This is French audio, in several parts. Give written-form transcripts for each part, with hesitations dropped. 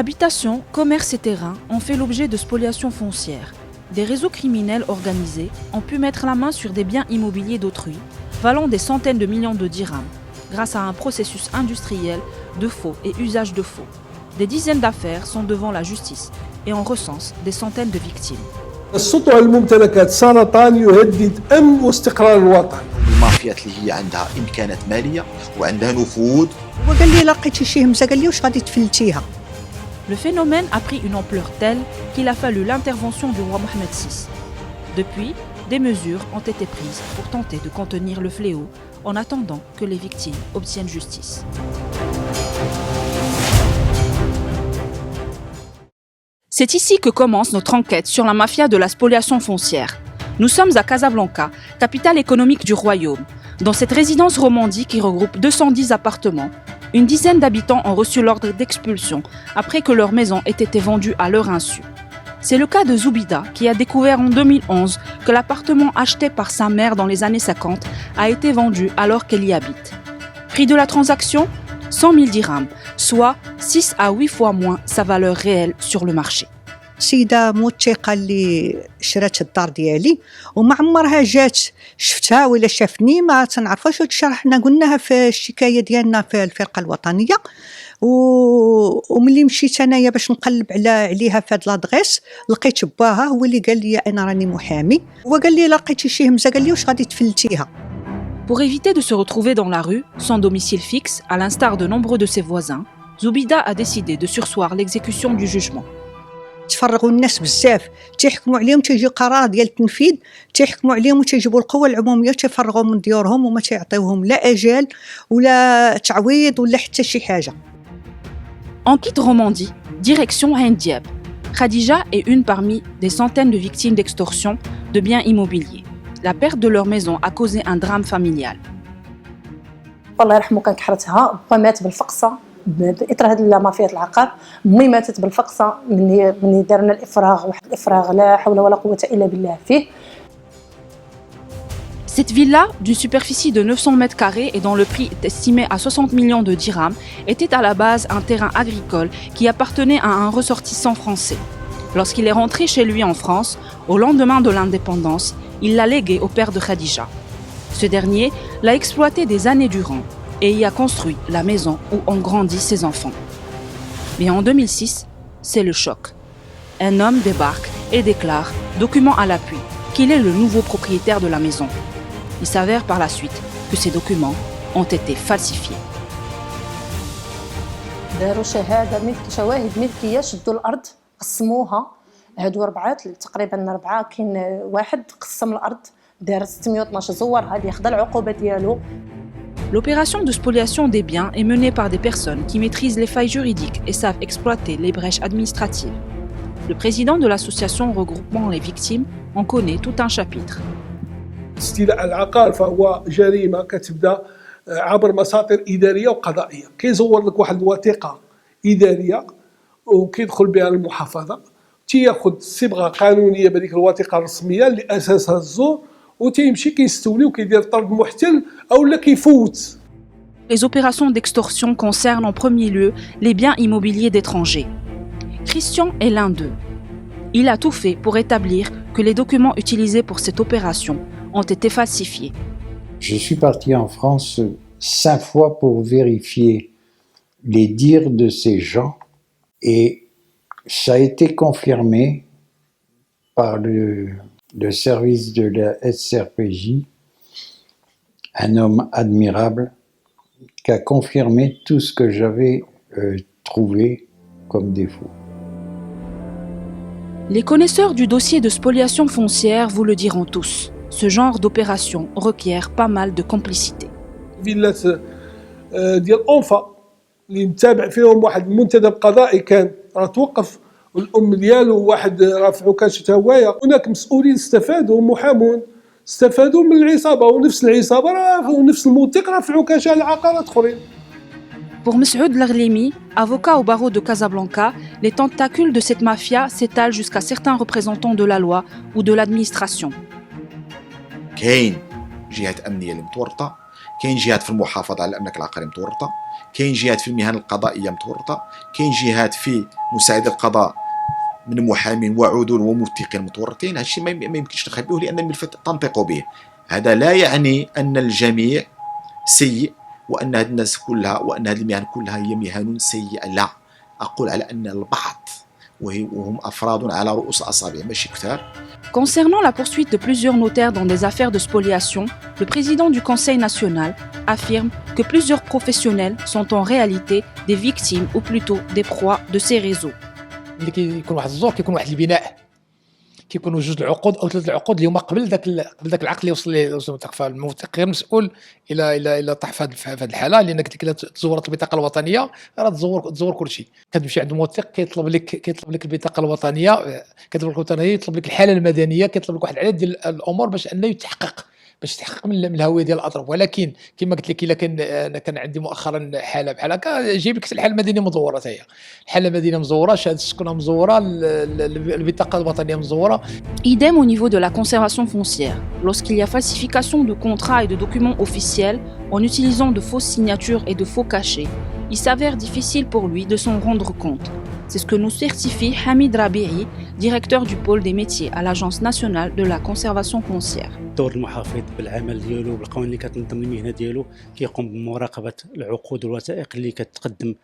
Habitations, commerces et terrains ont fait l'objet de spoliations foncières. Des réseaux criminels organisés ont pu mettre la main sur des biens immobiliers d'autrui, valant des centaines de millions de dirhams, grâce à un processus industriel de faux et usage de faux. Des dizaines d'affaires sont devant la justice et on recense des centaines de victimes. السطوع الممتلكات سرطان يهدد أمن واستقرار الوطن. المافيات اللي هي عندها إمكانات مالية وعندها نفوذ. وقال لي لقيتي شي همزة قال لي واش غادي تفلتيها. Le phénomène a pris une ampleur telle qu'il a fallu l'intervention du roi Mohamed VI. Depuis, des mesures ont été prises pour tenter de contenir le fléau en attendant que les victimes obtiennent justice. C'est ici que commence notre enquête sur la mafia de la spoliation foncière. Nous sommes à Casablanca, capitale économique du royaume. Dans cette résidence romandie qui regroupe 210 appartements, une dizaine d'habitants ont reçu l'ordre d'expulsion après que leur maison ait été vendue à leur insu. C'est le cas de Zoubida qui a découvert en 2011 que l'appartement acheté par sa mère dans les années 50 a été vendu alors qu'elle y habite. Prix de la transaction ? 100 000 dirhams, soit 6 à 8 fois moins sa valeur réelle sur le marché. سيدة موثقة اللي شرات الدار ديالي وما عمرها جات شفتها ولا شافني ما تنعرفهاش. هاد الشرح حنا قلناها في الشكاية ديالنا في الفرقة الوطنية وملي مشيت انايا باش نقلب عليها في هاد لادغيس لقيت باها هو اللي قال لي انا راني محامي وقال لي لقيتي شي همزة قال لي واش غادي تفلتيها. Pour éviter de se retrouver dans la rue, sans domicile fixe, à l'instar de nombreux de ses voisins, Zoubida a décidé de surseoir l'exécution du jugement. تفرغوا الناس بزاف تيحكموا عليهم تيجي قرار ديال التنفيذ تيحكموا عليهم وتيجيبوا القوى العموميه تيفرغوا من ديورهم وما تيعطيوهم لا اجال ولا تعويض ولا حتى شي حاجه. En quitte Romandie, direction Ain Diab. Khadija est une parmi des centaines de victimes d'extorsion de biens immobiliers. La perte de leur maison a causé un drame familial. الله يرحمه كان كحرتها با مات بالفقصه باثر هذه المافيا العقار. امي ماتت بالفقصه من دارنا الافراغ واحد الافراغ لا حول ولا قوه الا بالله فيه. Cette villa, d'une superficie de 900 mètres carrés et dont le prix est estimé à 60 millions de dirhams, était à la base un terrain agricole qui appartenait à un ressortissant français. Lorsqu'il est rentré chez lui en France, au lendemain de l'indépendance, il l'a légué au père de Khadija. Ce dernier l'a exploité des années durant et y a construit la maison où ont grandi ses enfants. Mais en 2006, c'est le choc. Un homme débarque et déclare, document à l'appui, qu'il est le nouveau propriétaire de la maison. Il s'avère par la suite que ces documents ont été falsifiés. داروا شواهد ملكيه شدوا الارض قسموها هادو اربعه تقريبا اربعه كاين واحد قسم الارض دار 612 زور هذه ياخذ العقوبه ديالو. L'opération de spoliation des biens est menée par des personnes qui maîtrisent les failles juridiques et savent exploiter les brèches administratives. Le président de l'association regroupant les victimes en connaît tout un chapitre. استيلاء العقار فهو جريمة كتبدا عبر مساطر إدارية وقضائية. كيزور لك واحد الوثيقة إدارية وكيدخل بها المحافظة تياخذ صبغة قانونية بهذيك الوثيقة الرسمية اللي أساسها الزور وتيمشي كيستولي وكيدير طرد محتل أو لا كيفوت. Les opérations d'extorsion concernent en premier lieu les biens immobiliers d'étrangers. Christian est l'un d'eux. Il a tout fait pour établir que les documents utilisés pour cette opération ont été falsifiés. Je suis parti en France 5 fois pour vérifier les dires de ces gens et ça a été confirmé par le service de la SRPJ, un homme admirable qui a confirmé tout ce que j'avais trouvé comme défaut. Les connaisseurs du dossier de spoliation foncière vous le diront tous. Ce genre d'opération requiert pas mal de complicité. فيلات ديال أونفا اللي متابع فيهم واحد المنتدب قضائي كان راه توقف والأم ديالو واحد رافعو كاشف هواية. هناك مسؤولين استفادوا محامون استفادوا من العصابة ونفس العصابة راه ونفس الموثق رافعو كاشف على عقارات أخرين. Pour Mes'oud Larlimi, avocat au barreau de Casablanca, les tentacules de cette mafia s'étalent jusqu'à certains représentants de la loi ou de l'administration. كاين جهات امنيه المتورطه، كاين جهات في المحافظه على الاملاك العقاريه متورطه، كاين جهات في المهن القضائيه متورطه، كاين جهات في مساعده القضاء من محامين وعدول وموثقين متورطين. هذا الشيء ما يمكنش نخبيه لان الملفات تنطق به. هذا لا يعني ان الجميع سيء وان هذه الناس كلها وان هذه المهن كلها هي مهن سيئه، لا. اقول على ان البعض وهم افراد على رؤوس الاصابع ماشي كثار. Concernant la poursuite de plusieurs notaires dans des affaires de spoliation, le président du Conseil national affirme que plusieurs professionnels sont en réalité des victimes ou plutôt des proies de ces réseaux. اللي كيكون واحد الزور كيكون واحد البناء، كيكونوا جوج العقود او ثلاث العقود اللي هما قبل ذاك العقد اللي وصل ليه الموثق. فالموثق غير مسؤول الى طاح في هذه الحاله، لان قلت لك الا تزورت البطاقه الوطنيه راه تزور كل شيء. كتمشي عند الموثق كيطلب لك البطاقه الوطنيه، يطلب لك الحاله المدنيه، كيطلب لك واحد العدد ديال الامور باش انه يتحقق من الهويه ديال الاطراف. ولكن كما قلت لك الا كان عندي مؤخرا حاله بحال هكا، جايب لك الحاله المدنيه مزوره، حتى هي الحاله المدنيه مزوره، شهاده السكنه مزوره، البطاقه الوطنيه مزوره. Idem au niveau de la conservation foncière. Lorsqu'il y a falsification de contrats et de documents officiels en utilisant de fausses signatures et de faux cachets, il s'avère difficile pour lui de s'en rendre compte. C'est ce que nous certifie Hamid Rabi'i, directeur du pôle des métiers à l'Agence nationale de la conservation foncière. دور المحافظ بالعمل ديالو بالقوانين اللي كتنظم المهنه ديالو كيقوم بمراقبه العقود والوثائق اللي كتقدم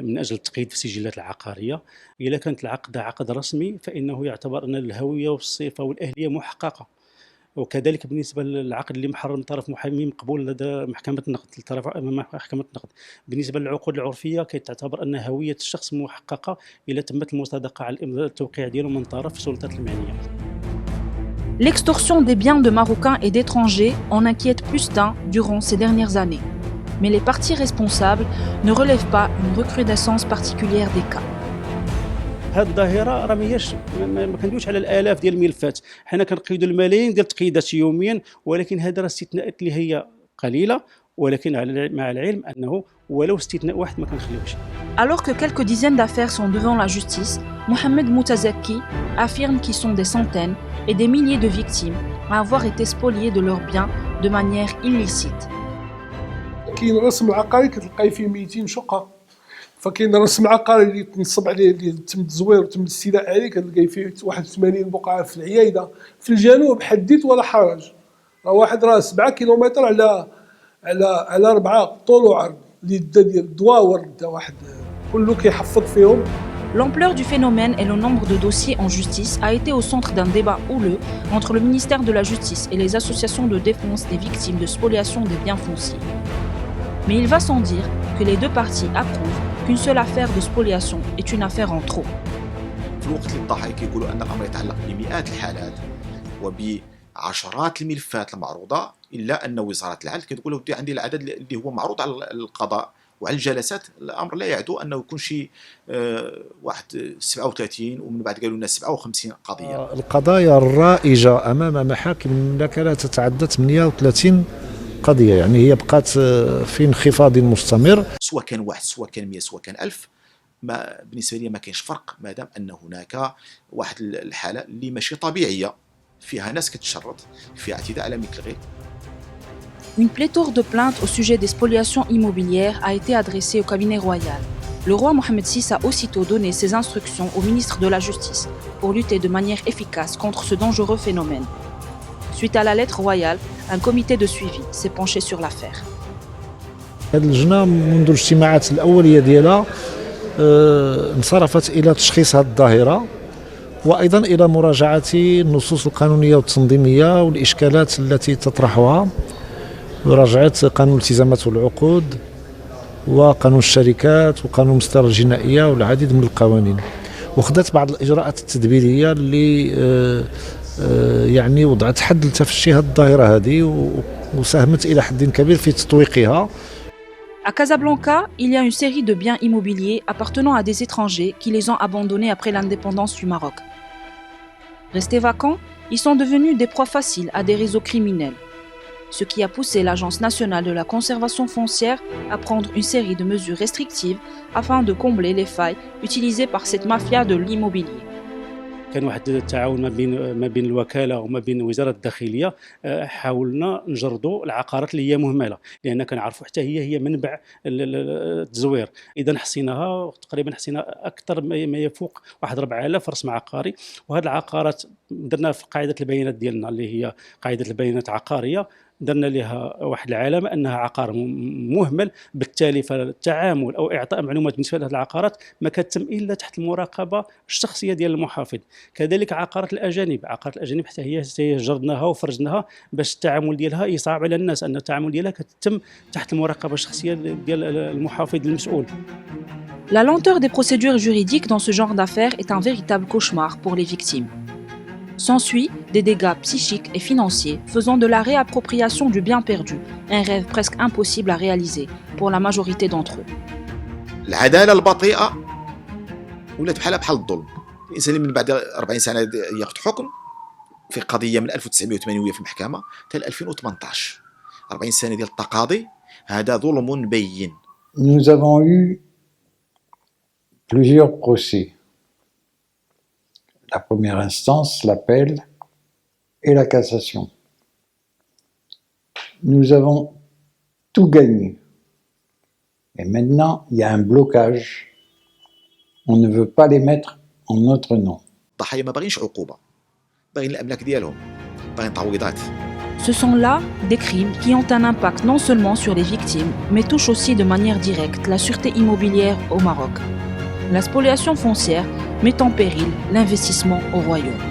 من اجل التقييد في السجلات العقاريه. اذا كانت العقد عقد رسمي فانه يعتبر ان الهويه والصفه والاهليه محققه، وكذلك بالنسبه للعقد اللي محرر من طرف محامي مقبول لدى محكمه النقد الطرف امام محكمه النقد. بالنسبه للعقود العرفيه كتعتبر ان هويه الشخص محققه اذا تمت المصادقه على التوقيع ديالو من طرف السلطات المعنيه. L'extorsion des biens de Marocains et d'étrangers en inquiète plus d'un durant ces dernières années. Mais les parties responsables ne relèvent pas une recrudescence particulière des cas. هذه الظاهره راه ما كندويش على الالاف ديال الملفات، حنا كنقيدوا الملايين ديال التقييدات يوميا، ولكن هذا راه استثناءات اللي هي قليله، ولكن مع العلم انه ولو استثناء واحد ما كنخليوش. Alors que quelques dizaines d'affaires sont devant la justice, Mohamed Moutazaki affirme qu'ils sont des centaines et des milliers de victimes à avoir été spoliées de leurs biens de manière illicite. كاين رسم عقاري كتلقاي فيه 200 شقه، فكاين رسم عقاري اللي تنصب عليه اللي تم التزوير وتم الاستيلاء عليه كتلقاي فيه 81 بقعه في العيايده في الجنوب حديث ولا حرج. راه واحد راه 7 كيلومتر على 4 طول وعرض اللي ديال الدواور دا واحد كله كيحفظ فيهم. L'ampleur du phénomène et le nombre de dossiers en justice a été au centre d'un débat houleux entre le ministère de la Justice et les associations de défense des victimes de spoliation des biens fonciers. Mais il va sans dire que les deux parties approuvent qu'une seule affaire de spoliation est une affaire en trop. في الوقت اللي الضحايا كيقولوا ان الامر يتعلق بمئات الحالات وبعشرات الملفات المعروضه، الا ان وزاره العدل كتقول ودي عندي العدد اللي هو معروض على القضاء وعلى الجلسات. الامر لا يعدو انه يكون شي واحد 37 ومن بعد قالوا لنا 57 قضيه. القضايا الرائجه امام محاكم المملكه لا تتعدى 38 قضيه، يعني هي بقات في انخفاض مستمر. سواء كان واحد سواء كان 100 سواء كان 1000، ما بالنسبه لي ما كاينش فرق ما دام ان هناك واحد الحاله اللي ماشي طبيعيه فيها ناس كتشرط، فيها اعتداء على ملك الغير. Une pléthore de plaintes au sujet des spoliations immobilières a été adressée au cabinet royal. Le roi Mohamed VI a aussitôt donné ses instructions au ministre de la Justice pour lutter de manière efficace contre ce dangereux phénomène. Suite à la lettre royale, un comité de suivi s'est penché sur l'affaire. هذه اللجنه منذ الاجتماعات الاوليه ديالها انصرفت الى تشخيص هذه الظاهره، وايضا الى مراجعه النصوص القانونيه والتنظيميه والاشكالات التي تطرحها، مراجعه قانون الالتزامات والعقود وقانون الشركات وقانون المسطره الجنائيه والعديد من القوانين، وخذت بعض الاجراءات التدبيريه اللي يعني وضعت حد لتفشي هذه الظاهره هذه وساهمت الى حد كبير في تطويقها. À Casablanca, il y a une série de biens immobiliers appartenant à des étrangers qui les ont abandonnés après l'indépendance du Maroc. Restés vacants, ils sont devenus des proies faciles à des réseaux criminels, ce qui a poussé l'Agence nationale de la conservation foncière à prendre une série de mesures restrictives afin de combler les failles utilisées par cette mafia de l'immobilier. كان واحد التعاون ما بين الوكاله وما بين وزاره الداخليه. حاولنا نجردوا العقارات اللي هي مهمله، لان كنعرفوا حتى هي منبع التزوير. اذا حصيناها تقريبا، حصينا اكثر ما يفوق واحد 4000 رسم عقاري. وهذه العقارات درنا في قاعده البيانات ديالنا اللي هي قاعده البيانات عقاريه، درنا لها واحد العلامه انها عقار مهمل. بالتالي فالتعامل او اعطاء معلومات بالنسبه لهذه العقارات ما كتتم الا تحت المراقبه الشخصيه ديال المحافظ. كذلك عقارات الاجانب حتى هي جردناها وفرجناها باش التعامل ديالها يصعب على الناس، ان التعامل ديالها كتتم تحت المراقبه الشخصيه ديال المحافظ المسؤول. La lenteur des procédures juridiques dans ce genre d'affaires est un véritable cauchemar pour les victimes. S'ensuit des dégâts psychiques et financiers, faisant de la réappropriation du bien perdu un rêve presque impossible à réaliser pour la majorité d'entre eux. العداله البطيئه ولات بحال الظلم. الانسان من بعد 40 سنه ياخذ حكم في قضيه من 1980 في المحكمه حتى 2018، 40 سنه ديال التقاضي، هذا ظلم بين. Nous avons eu plusieurs procès. La première instance, l'appel et la cassation. Nous avons tout gagné. Et maintenant, il y a un blocage. On ne veut pas les mettre en notre nom. الضحايا ما باغينش عقوبه، باغيين الاملاك ديالهم، باغيين تعويضات. Ce sont là des crimes qui ont un impact non seulement sur les victimes, mais touchent aussi de manière directe la sûreté immobilière au Maroc. La spoliation foncière met en péril l'investissement au royaume.